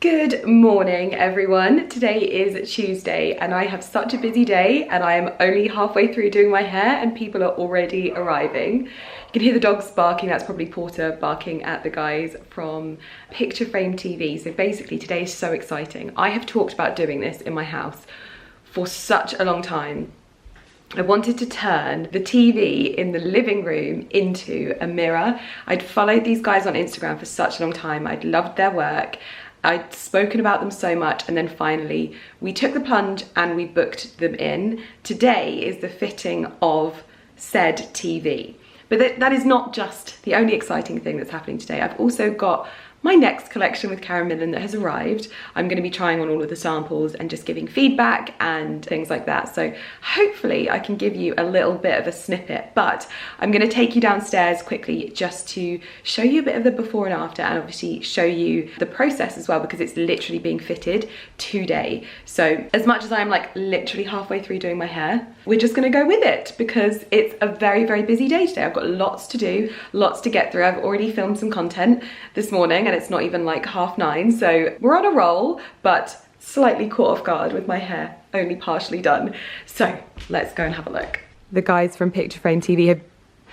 Good morning everyone. Today is Tuesday and I have such a busy day and I am only halfway through doing my hair and people are already arriving. You can hear the dogs barking, that's probably Porter barking at the guys from Picture Frame TV. So basically today is so exciting. I have talked about doing this in my house for such a long time. I wanted to turn the TV in the living room into a mirror. I'd followed these guys on Instagram for such a long time. I'd loved their work. I'd spoken about them so much, and then finally we took the plunge and we booked them in. Today is the fitting of said TV. But that is not just the only exciting thing that's happening today. I've also got my next collection with Karen Millen that has arrived. I'm going to be trying on all of the samples and just giving feedback and things like that. So hopefully I can give you a little bit of a snippet, but I'm going to take you downstairs quickly just to show you a bit of the before and after, and obviously show you the process as well, because it's literally being fitted today. So as much as I'm like literally halfway through doing my hair, we're just going to go with it because it's a very, very busy day today. I've got lots to do, lots to get through. I've already filmed some content this morning and it's not even like 9:30, so we're on a roll, but slightly caught off guard with my hair only partially done. So let's go and have a look. The guys from Picture Frame TV have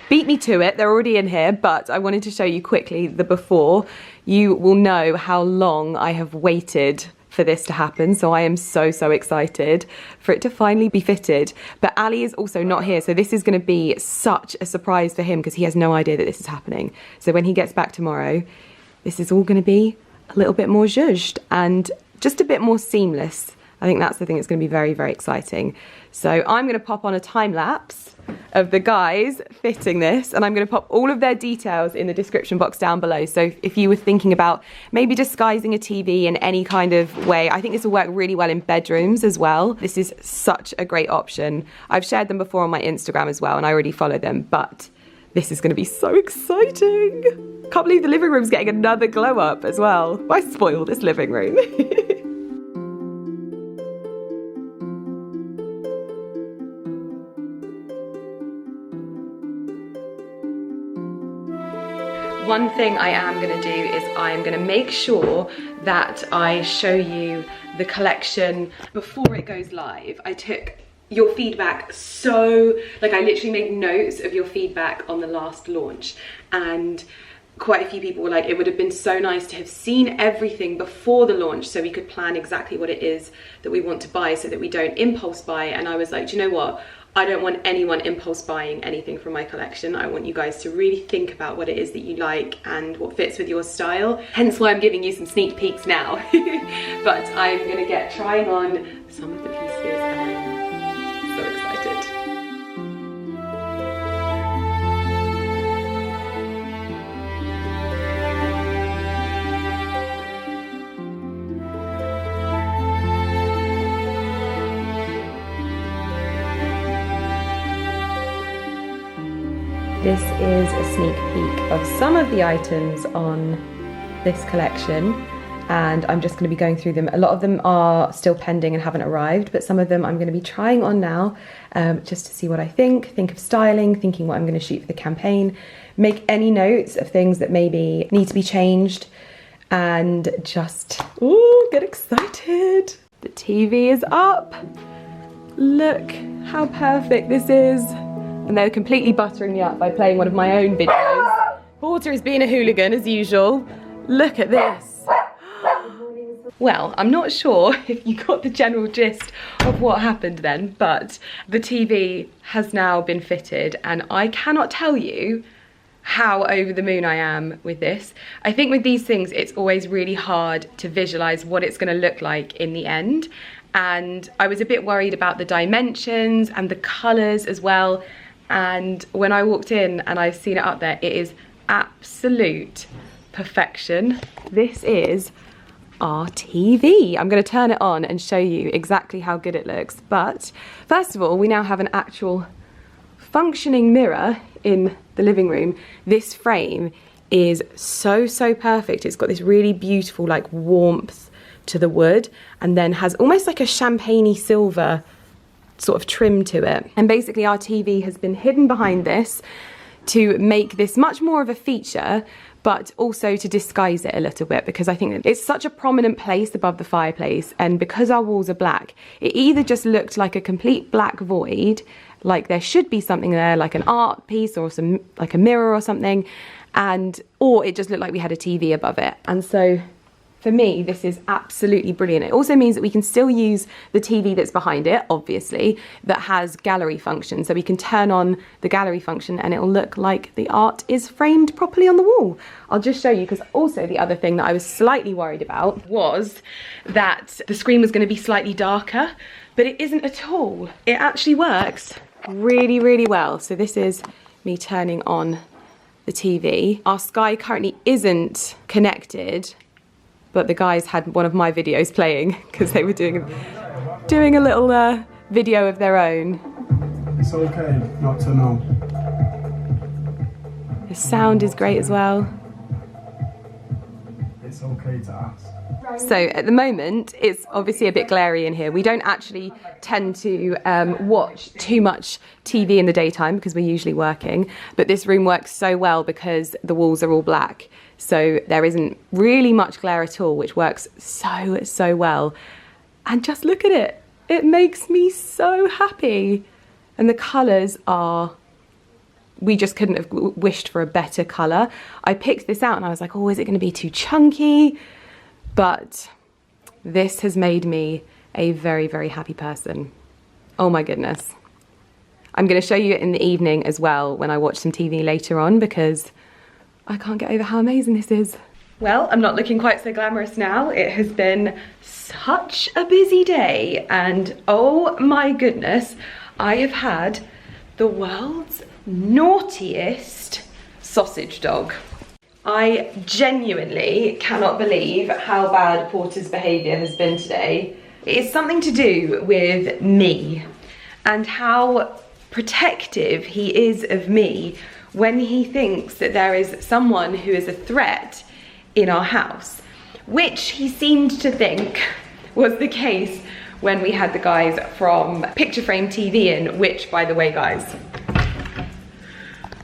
beat me to it. They're already in here, but I wanted to show you quickly the before. You will know how long I have waited for this to happen, so I am so excited for it to finally be fitted. But Ali is also not here, so this is going to be such a surprise for him because he has no idea that this is happening. So when he gets back tomorrow, this is all going to be a little bit more zhuzhed and just a bit more seamless. I think that's the thing that's going to be very, very exciting. So I'm going to pop on a time lapse of the guys fitting this, and I'm going to pop all of their details in the description box down below. So if you were thinking about maybe disguising a TV in any kind of way, I think this will work really well in bedrooms as well. This is such a great option. I've shared them before on my Instagram as well, and I already follow them, but this is going to be so exciting. Can't believe the living room's getting another glow up as well. Why spoil this living room? One thing I am going to do is I am going to make sure that I show you the collection before it goes live. I took your feedback I literally made notes of your feedback on the last launch, and quite a few people were like, it would have been so nice to have seen everything before the launch so we could plan exactly what it is that we want to buy so that we don't impulse buy. And I was like, do you know what? I don't want anyone impulse buying anything from my collection. I want you guys to really think about what it is that you like and what fits with your style. Hence why I'm giving you some sneak peeks now. But I'm gonna get trying on some of the pieces and I'm so excited. This is a sneak peek of some of the items on this collection, and I'm just going to be going through them. A lot of them are still pending and haven't arrived, but some of them I'm going to be trying on now, just to see what I think of styling, thinking what I'm going to shoot for the campaign, make any notes of things that maybe need to be changed, and just, ooh, get excited. The TV is up. Look how perfect this is. And they're completely buttering me up by playing one of my own videos. Porter is being a hooligan as usual. Look at this. Well, I'm not sure if you got the general gist of what happened then, but the TV has now been fitted and I cannot tell you how over the moon I am with this. I think with these things, it's always really hard to visualize what it's gonna look like in the end. And I was a bit worried about the dimensions and the colors as well. And when I walked in and I've seen it up there, it is absolute perfection. This is our TV. I'm going to turn it on and show you exactly how good it looks. But first of all, we now have an actual functioning mirror in the living room. This frame is so perfect. It's got this really beautiful like warmth to the wood, and then has almost like a champagne-y silver sort of trim to it. And basically our TV has been hidden behind this to make this much more of a feature, but also to disguise it a little bit, because I think that it's such a prominent place above the fireplace, and because our walls are black, it either just looked like a complete black void, like there should be something there, like an art piece or some, like a mirror or something, or it just looked like we had a TV above it. And so for me, this is absolutely brilliant. It also means that we can still use the TV that's behind it, obviously, that has gallery function. So we can turn on the gallery function and it'll look like the art is framed properly on the wall. I'll just show you, because also the other thing that I was slightly worried about was that the screen was going to be slightly darker, but it isn't at all. It actually works really, really well. So this is me turning on the TV. Our Sky currently isn't connected, but the guys had one of my videos playing because they were doing a little video of their own. It's okay not to know. The sound is great as well. It's okay to ask. So at the moment, it's obviously a bit glary in here. We don't actually tend to watch too much TV in the daytime because we're usually working, but this room works so well because the walls are all black. So there isn't really much glare at all, which works so well. And just look at it. It makes me so happy. And the colours are, we just couldn't have wished for a better colour. I picked this out and I was like, oh, is it going to be too chunky? But this has made me a very, very happy person. Oh my goodness. I'm going to show you it in the evening as well when I watch some TV later on, because I can't get over how amazing this is. Well, I'm not looking quite so glamorous now. It has been such a busy day, and oh my goodness, I have had the world's naughtiest sausage dog. I genuinely cannot believe how bad Porter's behaviour has been today. It is something to do with me and how protective he is of me when he thinks that there is someone who is a threat in our house, which he seemed to think was the case when we had the guys from Picture Frame TV in, which, by the way, guys,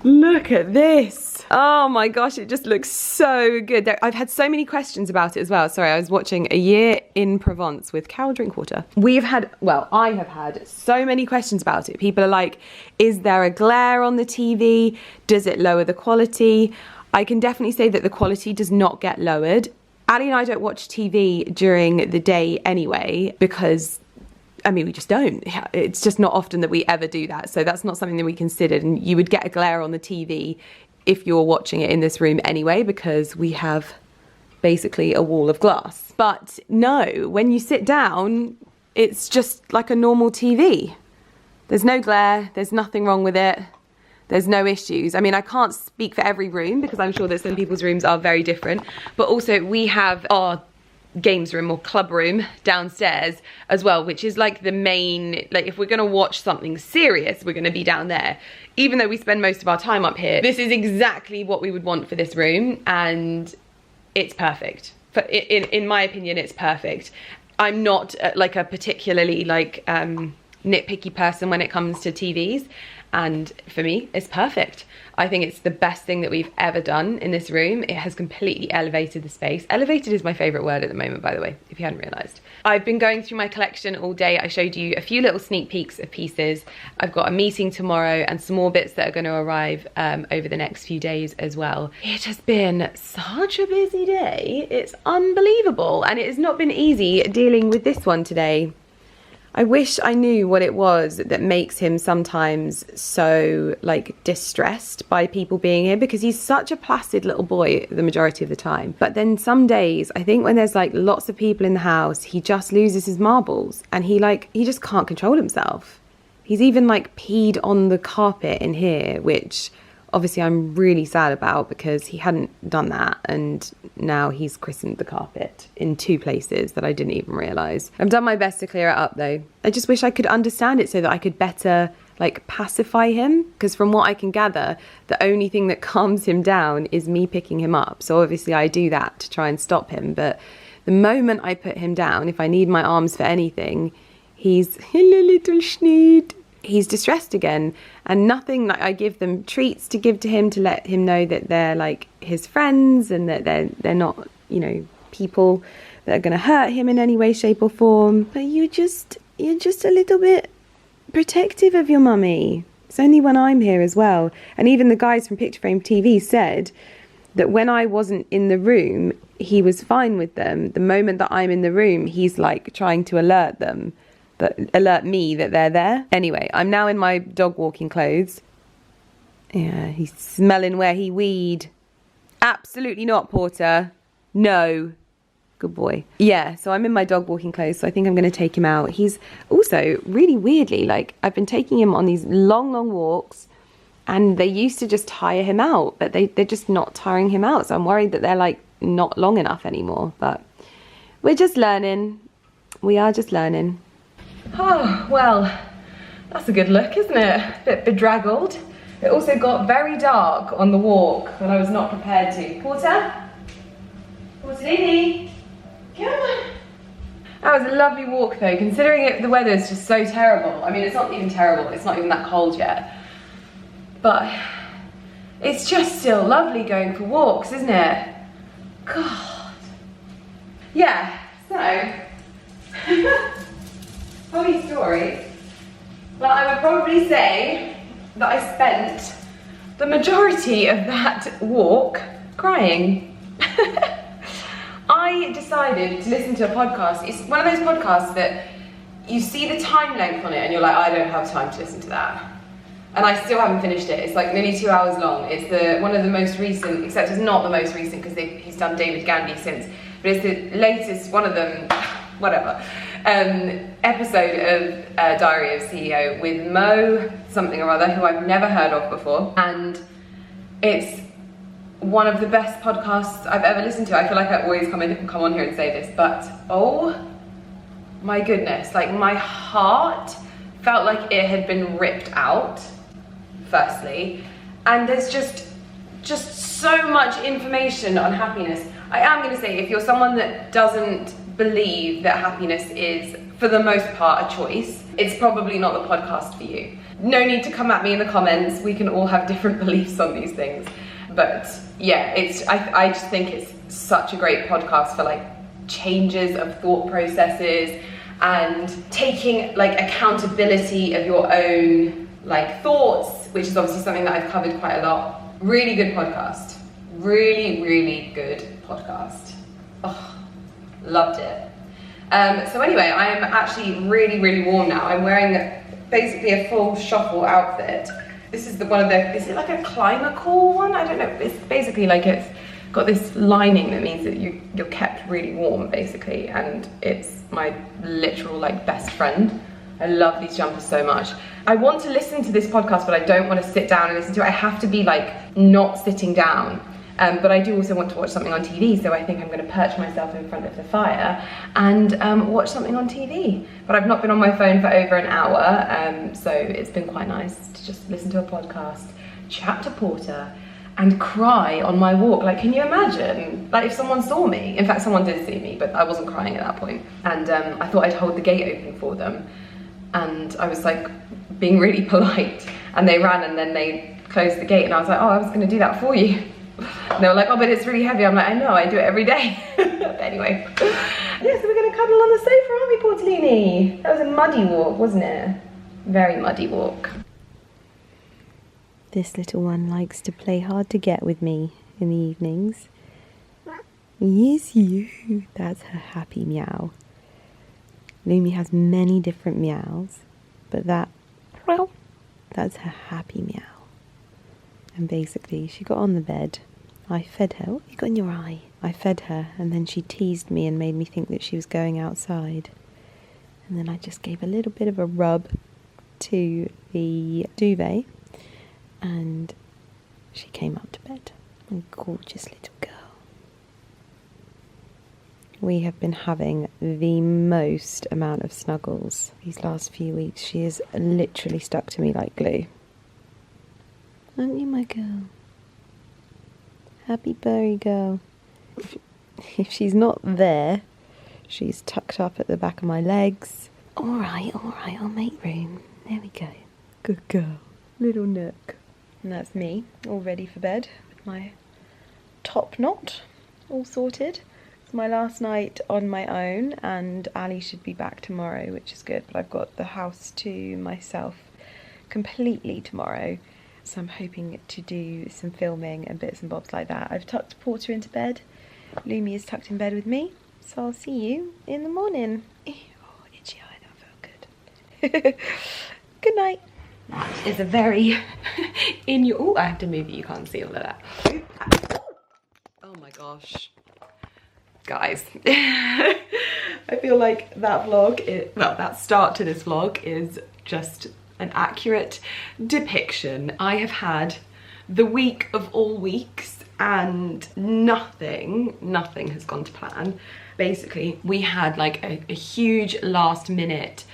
look at this. Oh my gosh, it just looks so good. I've had so many questions about it as well. Sorry, I was watching A Year in Provence with Carol Drinkwater. I have had so many questions about it. People are like, is there a glare on the TV? Does it lower the quality? I can definitely say that the quality does not get lowered. Ali and I don't watch TV during the day anyway, because I mean, we just don't. It's just not often that we ever do that. So that's not something that we considered. And you would get a glare on the TV if you're watching it in this room anyway, because we have basically a wall of glass. But no, when you sit down, it's just like a normal TV. There's no glare, there's nothing wrong with it, there's no issues. I mean, I can't speak for every room because I'm sure that some people's rooms are very different, but also we have our games room or club room downstairs as well, which is like the main, like if we're gonna watch something serious, we're gonna be down there. Even though we spend most of our time up here, this is exactly what we would want for this room, and it's perfect. In my opinion, it's perfect. I'm not like a particularly like nitpicky person when it comes to TVs, and for me, it's perfect. I think it's the best thing that we've ever done in this room. It has completely elevated the space. Elevated is my favourite word at the moment, by the way, if you hadn't realised. I've been going through my collection all day. I showed you a few little sneak peeks of pieces. I've got a meeting tomorrow and some more bits that are going to arrive over the next few days as well. It has been such a busy day. It's unbelievable, and it has not been easy dealing with this one today. I wish I knew what it was that makes him sometimes so like distressed by people being here, because he's such a placid little boy the majority of the time. But then some days, I think when there's like lots of people in the house, he just loses his marbles, and he just can't control himself. He's even like peed on the carpet in here, which obviously I'm really sad about because he hadn't done that, and now he's christened the carpet in 2 places that I didn't even realise. I've done my best to clear it up though. I just wish I could understand it so that I could better like pacify him, because from what I can gather, the only thing that calms him down is me picking him up. So obviously I do that to try and stop him, but the moment I put him down, if I need my arms for anything, he's hello little Schneid. he's distressed again, and nothing, like I give them treats to give to him to let him know that they're like his friends and that they're not, you know, people that are going to hurt him in any way, shape or form. But you're just a little bit protective of your mummy. It's only when I'm here as well. And even the guys from Picture Frame TV said that when I wasn't in the room, he was fine with them. The moment that I'm in the room, he's like trying to alert me that they're there. Anyway, I'm now in my dog walking clothes. Yeah, he's smelling where he weed. Absolutely not, Porter. No. Good boy. Yeah, so I'm in my dog walking clothes, so I think I'm going to take him out. He's also really weirdly, like, I've been taking him on these long walks, and they used to just tire him out, but they're just not tiring him out. So I'm worried that they're like not long enough anymore, but we're just learning. We are just learning. Oh, well, that's a good look, isn't it? A bit bedraggled. It also got very dark on the walk when I was not prepared to. Porter? Portellini? Come on. That was a lovely walk though, considering the weather's just so terrible. I mean, it's not even terrible, it's not even that cold yet. But it's just still lovely going for walks, isn't it? God. Yeah, so, funny story. Well, I would probably say that I spent the majority of that walk crying. I decided to listen to a podcast. It's one of those podcasts that you see the time length on it and you're like, I don't have time to listen to that. And I still haven't finished it. It's like nearly 2 hours long. It's one of the most recent, except it's not the most recent because he's done David Gandy since, but it's the latest, one of them, whatever, episode of Diary of CEO with Mo something or other, who I've never heard of before. And it's one of the best podcasts I've ever listened to. I feel like I always come on here and say this, but oh my goodness, like my heart felt like it had been ripped out, firstly, and there's just so much information on happiness. I am going to say, if you're someone that doesn't believe that happiness is, for the most part, a choice, it's probably not the podcast for you. No need to come at me in the comments, we can all have different beliefs on these things. But yeah, I just think it's such a great podcast for like changes of thought processes and taking like accountability of your own like thoughts, which is obviously something that I've covered quite a lot. Really good podcast. Really good podcast. Oh, loved it. So anyway, I am actually really warm now. I'm wearing basically a full shuffle outfit. This is is it like a Climacool one? I don't know. It's basically like it's got this lining that means that you're kept really warm basically, and it's my literal like best friend. I love these jumpers so much. I want to listen to this podcast, but I don't want to sit down and listen to it. I have to be like not sitting down. But I do also want to watch something on TV, so I think I'm going to perch myself in front of the fire and watch something on TV. But I've not been on my phone for over an hour, so it's been quite nice to just listen to a podcast, chat to Porter, and cry on my walk. Like, can you imagine? Like, if someone saw me, in fact, someone did see me, but I wasn't crying at that point. And I thought I'd hold the gate open for them. And I was like being really polite, and they ran and then they closed the gate, and I was like, oh, I was going to do that for you. And they were like, oh, but it's really heavy. I'm like, I know, I do it every day. Anyway, yeah, so we're going to cuddle on the sofa, aren't we, Portellini? That was a muddy walk, wasn't it? Very muddy walk. This little one likes to play hard to get with me in the evenings. Yes, you. That's her happy meow. Lumi has many different meows, but that's her happy meow. And basically, she got on the bed. I fed her. What have you got in your eye? I fed her, and then she teased me and made me think that she was going outside. And then I just gave a little bit of a rub to the duvet, and she came up to bed. A gorgeous little girl. We have been having the most amount of snuggles these last few weeks. She is literally stuck to me like glue. Aren't you, my girl? Happy burry girl. If she's not there, she's tucked up at the back of my legs. All right, I'll make room. There we go. Good girl, little Nook. And that's me, all ready for bed with my top knot all sorted. It's my last night on my own, and Ali should be back tomorrow, which is good, but I've got the house to myself completely tomorrow, so I'm hoping to do some filming and bits and bobs like that. I've tucked Porter into bed, Lumi is tucked in bed with me, so I'll see you in the morning. Oh, itchy eye, that felt good. Good night. That is a very oh, I have to move it, you can't see all of that. Oh my gosh. Guys, I feel like that vlog, that start to this vlog is just an accurate depiction. I have had the week of all weeks and nothing has gone to plan. Basically, we had like a huge last minute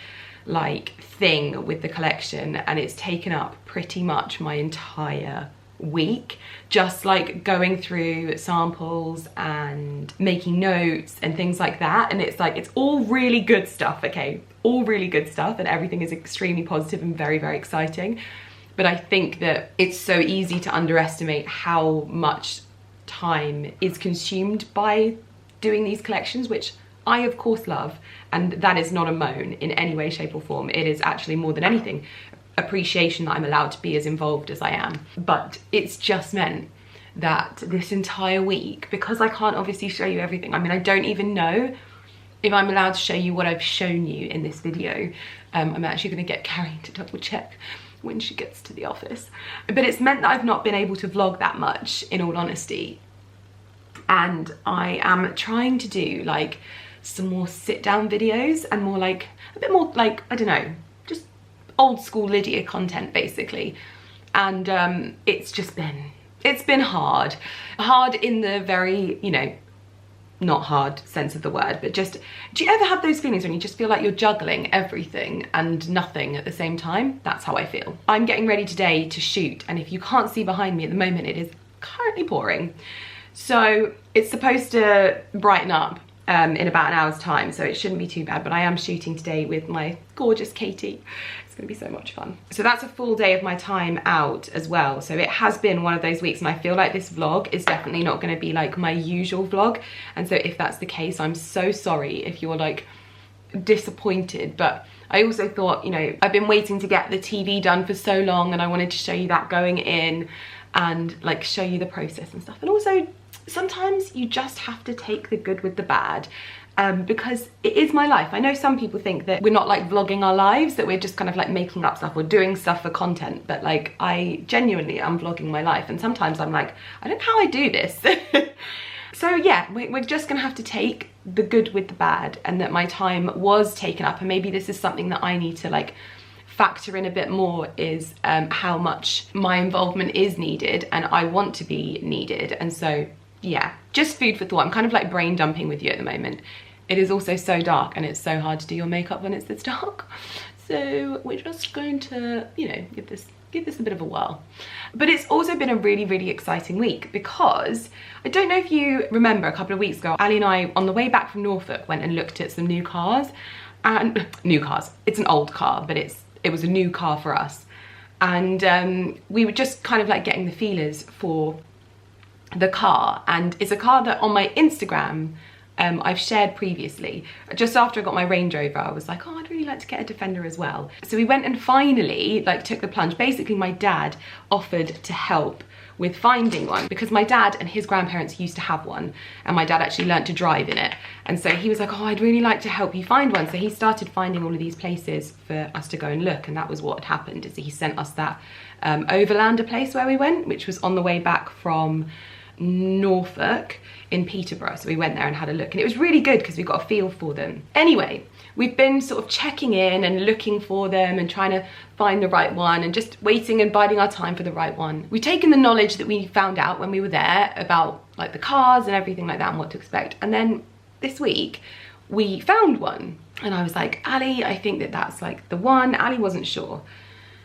like thing with the collection, and it's taken up pretty much my entire week, just like going through samples and making notes and things like that. And it's like, it's all really good stuff, okay, all really good stuff, and everything is extremely positive and very, very exciting. But I think that it's so easy to underestimate how much time is consumed by doing these collections, which I of course love, and that is not a moan in any way, shape or form. It is actually more than anything appreciation that I'm allowed to be as involved as I am. But it's just meant that this entire week, because I can't obviously show you everything, I mean, I don't even know if I'm allowed to show you what I've shown you in this video. I'm actually going to get Carrie to double check when she gets to the office. But it's meant that I've not been able to vlog that much, in all honesty. And I am trying to do like some more sit down videos and more like, a bit more like, I don't know, just old school Lydia content basically. And it's been hard in the very, you know, not hard sense of the word, but just, do you ever have those feelings when you just feel like you're juggling everything and nothing at the same time? That's how I feel. I'm getting ready today to shoot, and if you can't see behind me at the moment, it is currently pouring. So it's supposed to brighten up in about an hour's time, so it shouldn't be too bad. But I am shooting today with my gorgeous Katie. It's gonna be so much fun. So that's a full day of my time out as well. So it has been one of those weeks, and I feel like this vlog is definitely not gonna be like my usual vlog. And so if that's the case, I'm so sorry if you're like disappointed. But I also thought, you know, I've been waiting to get the TV done for so long, and I wanted to show you that going in and like show you the process and stuff. And also, sometimes you just have to take the good with the bad, because it is my life. I know some people think that we're not like vlogging our lives, that we're just kind of like making up stuff or doing stuff for content, but like I genuinely am vlogging my life, and sometimes I'm like, I don't know how I do this. So yeah, we're just gonna have to take the good with the bad, and that my time was taken up, and maybe this is something that I need to like factor in a bit more, is how much my involvement is needed and I want to be needed. And so yeah, just food for thought. I'm kind of like brain dumping with you at the moment. It is also so dark, and it's so hard to do your makeup when it's this dark. So we're just going to, you know, give this a bit of a whirl. But it's also been a really, really exciting week, because I don't know if you remember a couple of weeks ago, Ali and I, on the way back from Norfolk, went and looked at some new cars. And new cars, it's an old car, but it was a new car for us. And we were just kind of like getting the feelers for the car. And it's a car that on my Instagram I've shared previously. Just after I got my Range Rover, I was like, oh, I'd really like to get a Defender as well. So we went and finally like took the plunge. Basically, my dad offered to help with finding one, because my dad and his grandparents used to have one, and my dad actually learnt to drive in it. And so he was like, oh, I'd really like to help you find one. So he started finding all of these places for us to go and look, and that was what had happened, is he sent us that Overlander place where we went, which was on the way back from Norfolk in Peterborough. So we went there and had a look, and it was really good because we got a feel for them. Anyway, we've been sort of checking in and looking for them and trying to find the right one, and just waiting and biding our time for the right one. We've taken the knowledge that we found out when we were there about like the cars and everything like that and what to expect, and then this week we found one, and I was like, Ali, I think that that's like the one. Ali wasn't sure,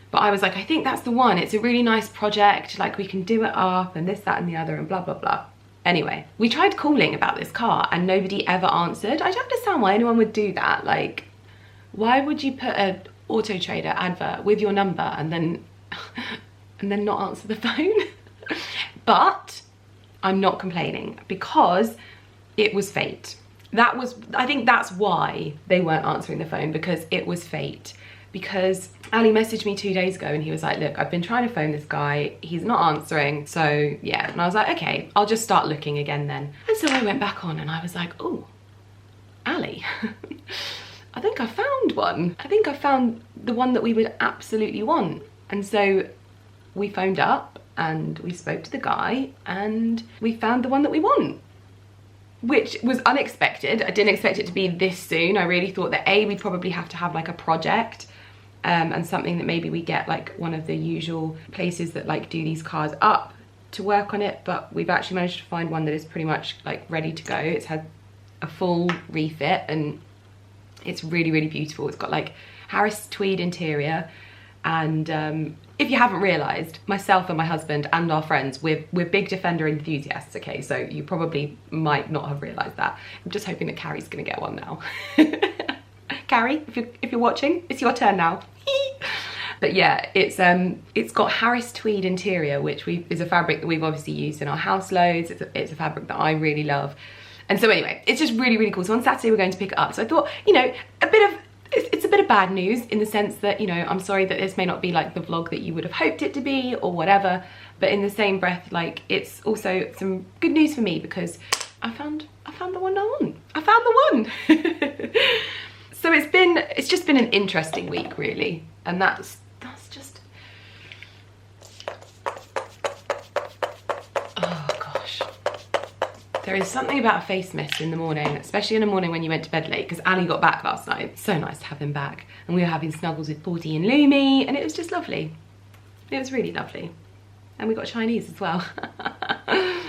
but I was like, I think that's the one. It's a really nice project, like we can do it up and this, that and the other and blah, blah, blah. Anyway, we tried calling about this car and nobody ever answered. I don't understand why anyone would do that. Like, why would you put a Auto Trader advert with your number and then not answer the phone. But I'm not complaining because it was fate. I think that's why they weren't answering the phone, because it was fate. Because Ali messaged me 2 days ago and he was like, look, I've been trying to phone this guy, he's not answering, so yeah. And I was like, okay, I'll just start looking again then. And so I went back on and I was like, oh, Ali, I think I found one. I think I found the one that we would absolutely want. And so we phoned up and we spoke to the guy and we found the one that we want, which was unexpected. I didn't expect it to be this soon. I really thought that we'd probably have to have like a project and something that maybe we get like one of the usual places that like do these cars up to work on it, but we've actually managed to find one that is pretty much like ready to go. It's had a full refit and it's really, really beautiful. It's got like Harris tweed interior, and if you haven't realised, myself and my husband and our friends, we're big Defender enthusiasts, okay? So you probably might not have realised that. I'm just hoping that Carrie's gonna get one now. Carrie, if you're watching, it's your turn now. But yeah, it's got Harris tweed interior, which is a fabric that we've obviously used in our house loads. It's a fabric that I really love. And so anyway, it's just really, really cool. So on Saturday we're going to pick it up. So I thought, you know, it's a bit of bad news in the sense that, you know, I'm sorry that this may not be like the vlog that you would have hoped it to be or whatever, but in the same breath, like, it's also some good news for me because I found the one I want. I found the one. So it's just been an interesting week, really, and that's just, oh gosh. There is something about a face mist in the morning, especially in the morning when you went to bed late, because Ali got back last night. So nice to have him back. And we were having snuggles with Porty and Lumi, and it was just lovely. It was really lovely. And we got Chinese as well.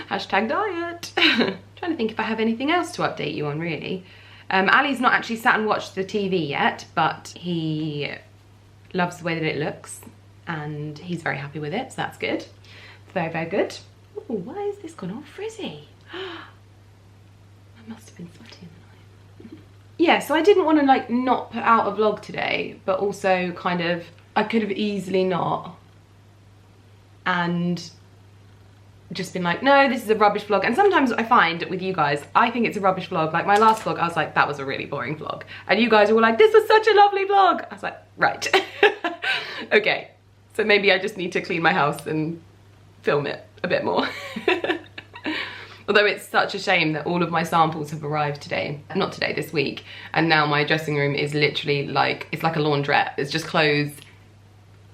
Hashtag diet. Trying to think if I have anything else to update you on, really. Ali's not actually sat and watched the TV yet, but he loves the way that it looks, and he's very happy with it, so that's good. Very, very good. Ooh, why is this gone all frizzy? I must have been sweaty in the night. Yeah, so I didn't want to like not put out a vlog today, but also kind of, I could have easily not, and just been like, no, this is a rubbish vlog. And sometimes I find with you guys, I think it's a rubbish vlog. Like my last vlog, I was like, that was a really boring vlog. And you guys were like, this was such a lovely vlog. I was like, right. Okay, so maybe I just need to clean my house and film it a bit more. Although it's such a shame that all of my samples have arrived today, not today, this week. And now my dressing room is literally like, it's like a laundrette. There's just clothes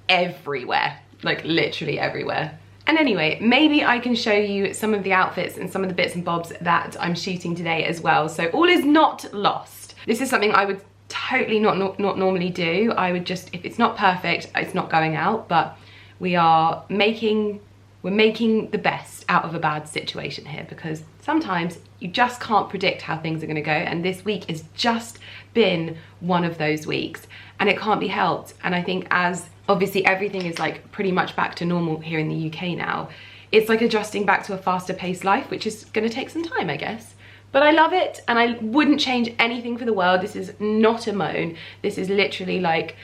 everywhere, like literally everywhere. And anyway, maybe I can show you some of the outfits and some of the bits and bobs that I'm shooting today as well. So all is not lost. This is something I would totally not normally do. I would just, if it's not perfect, it's not going out, but we're making the best out of a bad situation here, because sometimes you just can't predict how things are gonna go, and this week has just been one of those weeks, and it can't be helped. And I think as obviously everything is like pretty much back to normal here in the UK now, it's like adjusting back to a faster paced life, which is gonna take some time, I guess. But I love it, and I wouldn't change anything for the world. This is not a moan. This is literally like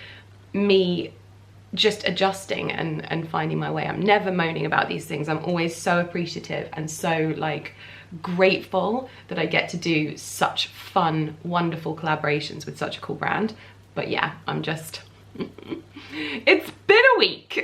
me just adjusting and finding my way. I'm never moaning about these things. I'm always so appreciative and so like grateful that I get to do such fun, wonderful collaborations with such a cool brand. But yeah, I'm just, it's been a week.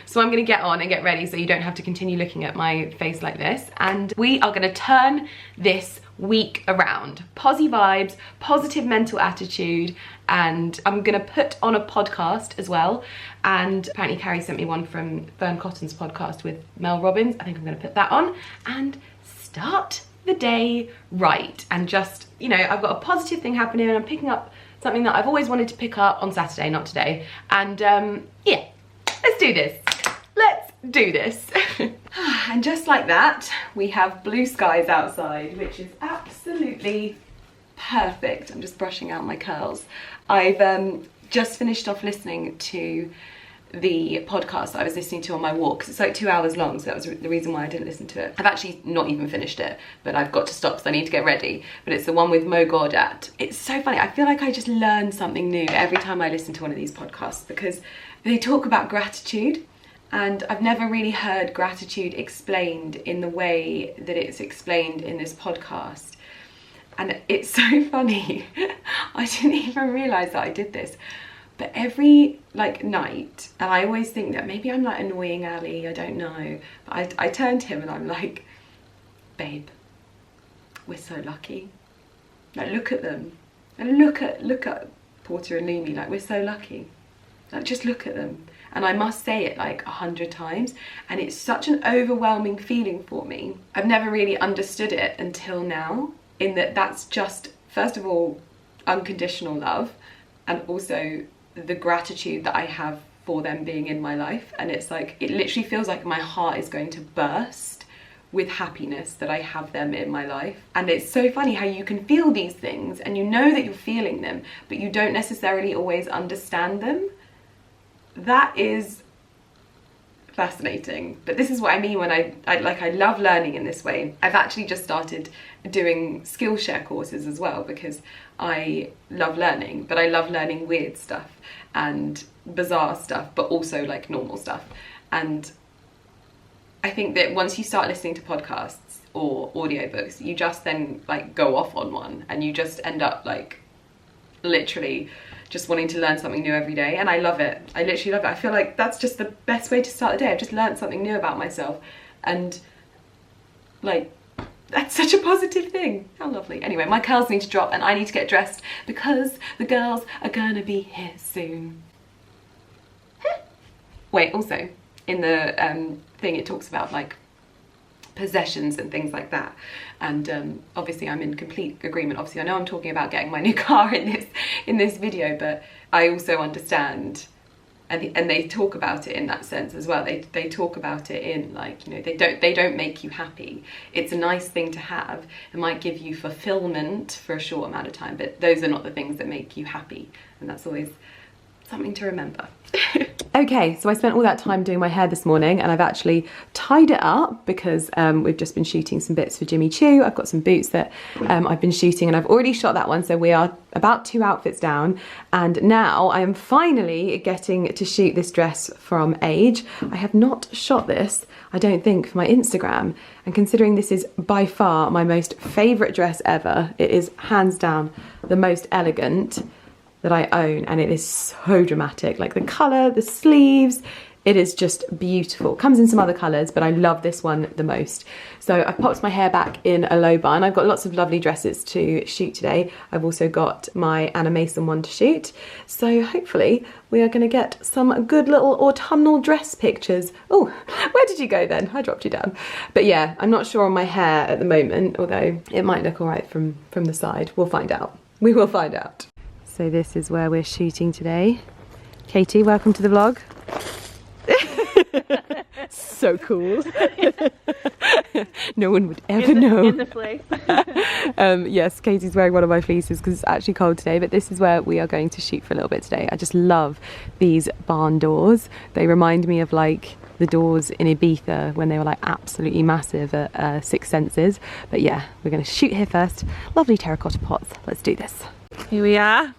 So I'm gonna get on and get ready so you don't have to continue looking at my face like this. And we are gonna turn this week around. Posy vibes, positive mental attitude, and I'm gonna put on a podcast as well. And apparently Carrie sent me one from Fern Cotton's podcast with Mel Robbins. I think I'm gonna put that on and start the day right. And just, you know, I've got a positive thing happening and I'm picking up something that I've always wanted to pick up on Saturday, not today. And yeah, let's do this. Let's do this. And just like that, we have blue skies outside, which is absolutely perfect. I'm just brushing out my curls. I've just finished off listening to the podcast that I was listening to on my walk, 'cause it's like 2 hours long, so that was the reason why I didn't listen to it. I've actually not even finished it, but I've got to stop because I need to get ready. But it's the one with Mo Gaudat. It's so funny. I feel like I just learn something new every time I listen to one of these podcasts, because they talk about gratitude, and I've never really heard gratitude explained in the way that it's explained in this podcast. And it's so funny. I didn't even realise that I did this. But every like night, and I always think that maybe I'm like annoying Ali, I don't know. But I turn to him and I'm like, babe, we're so lucky. Like, look at them. And look at Porter and Lumi, like, we're so lucky. Like, just look at them. And I must say it like 100 times, and it's such an overwhelming feeling for me. I've never really understood it until now, in that that's just, first of all, unconditional love, and also the gratitude that I have for them being in my life. And it's like, it literally feels like my heart is going to burst with happiness that I have them in my life. And it's so funny how you can feel these things and you know that you're feeling them, but you don't necessarily always understand them. That is fascinating. But this is what I mean when I love learning in this way. I've actually just started doing Skillshare courses as well, because I love learning, but I love learning weird stuff and bizarre stuff, but also like normal stuff. And I think that once you start listening to podcasts or audiobooks, you just then like go off on one, and you just end up like literally just wanting to learn something new every day. And I love it. I literally love it. I feel like that's just the best way to start the day. I've just learned something new about myself, and like, that's such a positive thing. How lovely. Anyway, my curls need to drop and I need to get dressed because the girls are gonna be here soon. Wait, also in the thing it talks about like possessions and things like that, and obviously I'm in complete agreement. Obviously I know I'm talking about getting my new car in this video, but I also understand, and they talk about it in that sense as well. They talk about it in like, you know, they don't make you happy. It's a nice thing to have. It might give you fulfillment for a short amount of time, but those are not the things that make you happy, and that's always something to remember. Okay, so I spent all that time doing my hair this morning, and I've actually tied it up because we've just been shooting some bits for Jimmy Choo. I've got some boots that I've been shooting, and I've already shot that one, so we are about 2 outfits down, and now I am finally getting to shoot this dress from Age. I have not shot this, I don't think, for my Instagram, and considering this is by far my most favourite dress ever, it is hands down the most elegant that I own, and it is so dramatic. Like the colour, the sleeves, it is just beautiful. It comes in some other colours, but I love this one the most. So I've popped my hair back in a low bun. I've got lots of lovely dresses to shoot today. I've also got my Anna Mason one to shoot. So hopefully we are going to get some good little autumnal dress pictures. Oh, where did you go then? I dropped you down. But yeah, I'm not sure on my hair at the moment, although it might look all right from the side. We'll find out. We will find out. So this is where we're shooting today. Katie, welcome to the vlog. So cool. No one would ever know. In the fleece. Yes, Katie's wearing one of my fleeces because it's actually cold today, but this is where we are going to shoot for a little bit today. I just love these barn doors. They remind me of like the doors in Ibiza when they were like absolutely massive at Six Senses. But yeah, we're going to shoot here first. Lovely terracotta pots. Let's do this. Here we are.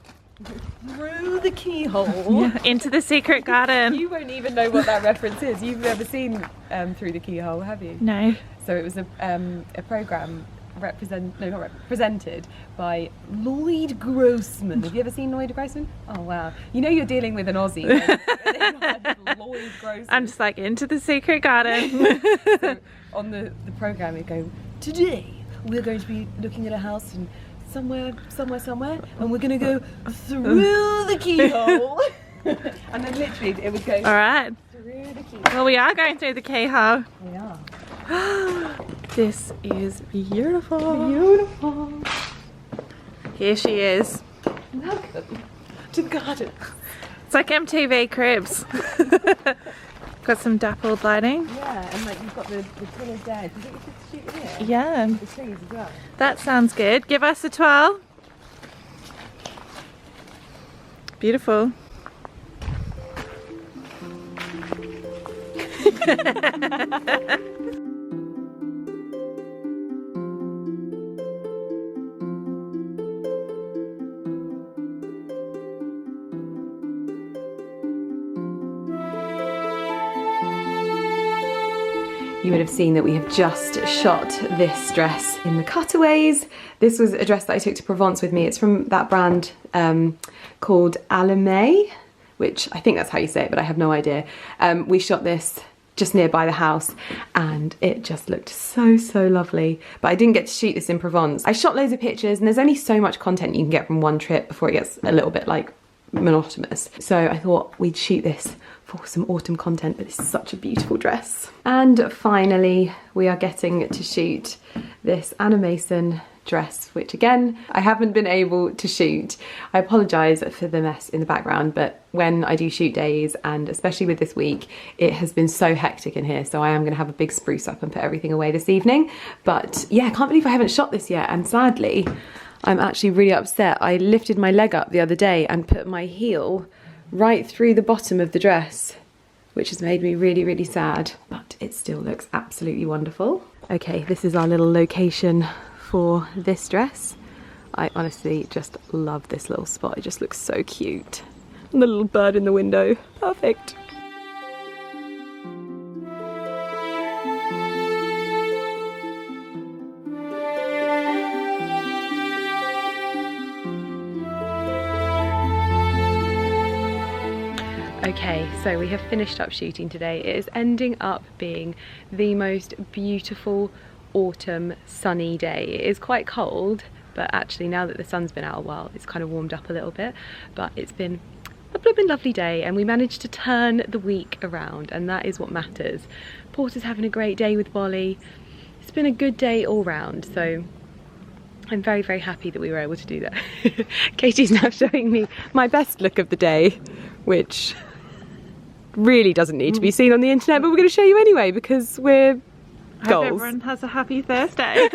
Through the keyhole. Yeah, into the secret garden. You won't even know what that reference is. You've never seen Through the Keyhole, have you? No. So it was a programme presented by Lloyd Grossman. Have you ever seen Lloyd Grossman? Oh wow. You know you're dealing with an Aussie. Lloyd Grossman. I'm just like, into the secret garden. So on the programme we go, today we're going to be looking at a house and somewhere, and we're gonna go through the keyhole. And then literally it would go Alright. through the keyhole. Well, we are going through the keyhole. We are. This is beautiful. Beautiful. Here she is. Welcome to the garden. It's like MTV Cribs. Got some dappled lighting. Yeah, and like you've got the pillars there. Do you think you could shoot here? Yeah. The trees as well. That sounds good. Give us a twirl. You would have seen that we have just shot this dress in the cutaways. This was a dress that I took to Provence with me. It's from that brand called Alame, which I think that's how you say it, but I have no idea. We shot this just nearby the house and it just looked so, so lovely. But I didn't get to shoot this in Provence. I shot loads of pictures and there's only so much content you can get from one trip before it gets a little bit like monotonous. So I thought we'd shoot this for some autumn content, but this is such a beautiful dress. And finally, we are getting to shoot this Anna Mason dress, which again, I haven't been able to shoot. I apologise for the mess in the background, but when I do shoot days, and especially with this week, it has been so hectic in here, so I am going to have a big spruce up and put everything away this evening. But yeah, I can't believe I haven't shot this yet, and sadly, I'm actually really upset. I lifted my leg up the other day and put my heel right through the bottom of the dress, which has made me really, really sad, but it still looks absolutely wonderful. Okay, this is our little location for this dress. I honestly just love this little spot. It just looks so cute. And the little bird in the window, perfect. Okay, so we have finished up shooting today. It is ending up being the most beautiful autumn sunny day. It is quite cold, but actually now that the sun's been out a while, it's kind of warmed up a little bit, but it's been a blooming lovely day and we managed to turn the week around, and that is what matters. Porter's having a great day with Bolly. It's been a good day all round, so I'm very, very happy that we were able to do that. Katie's now showing me my best look of the day, which really doesn't need to be seen on the internet, but we're going to show you anyway because we're goals. I hope everyone has a happy Thursday.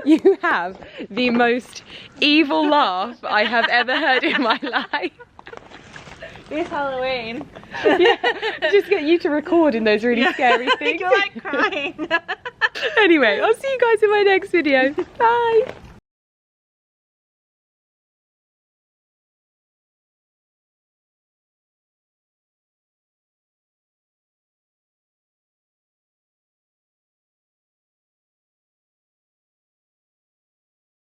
You have the most evil laugh I have ever heard in my life. It's Halloween. Yeah, just get you to record in those really scary things. You're like crying. Anyway, I'll see you guys in my next video. Bye.